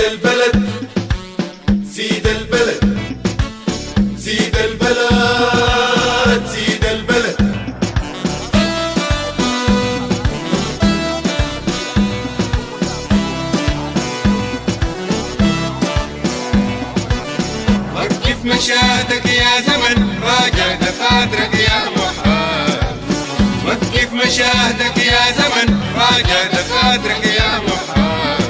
البلد زيد البلد زيد البلد زيد البلد. وقف مشاهدك يا زمن راجع دفاترك يا محال. وقف مشاهدك يا زمن راجع دفاترك يا محال.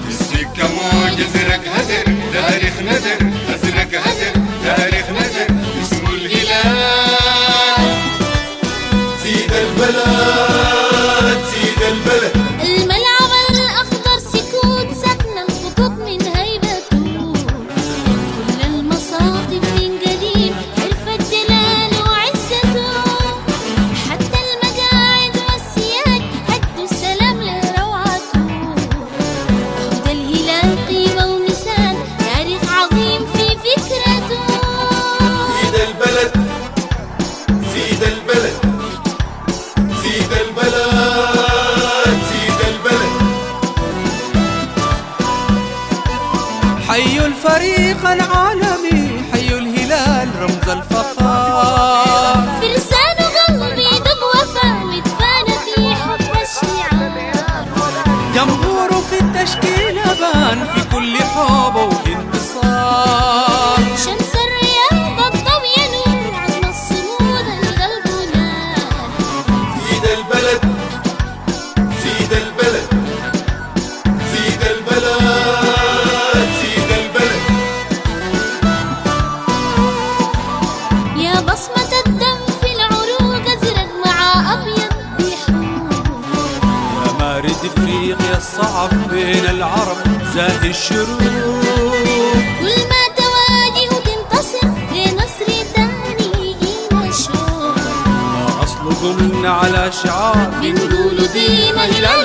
في السكة موج ازرق هدر تاريخ ندر ازرق هدر تاريخ ندر اسمه الهلال. زيد البلد زيد البلد. الملعب الأخضر سكوت سكنة الخطوط من هيبته. كل المصاطب من قديم عرفت جلاله وعزته. حتى المقاعد والسياج هدوا السلام لروعته. عود الهلال قيمة ومثال تاريخ عظيم في فكرته. زيد البلد زيد البلد زيد البلد زيد البلد. حي الفريق العالمي حي الهلال رمز الفخار. فرسان قلبي دق وفا مدفانة في حب الشعار. جمهوره في التشكيل بان في كل حوبه وانتصار. شمس الرياضة الضوء ينور عزم الصمود القلب نار. زيد البلد زيد البلد زيد البلد زيد البلد. يا بصمة الدم في العروق أزرق مع أبيض بيحوم. يا مارد افريقيا الصعب بين العرب زاهي الشروق. كل ما تواجه تنتصر لنصر تاني يجينا شوق. ما أصل قمنا على شعار بنقولوا ديما هلال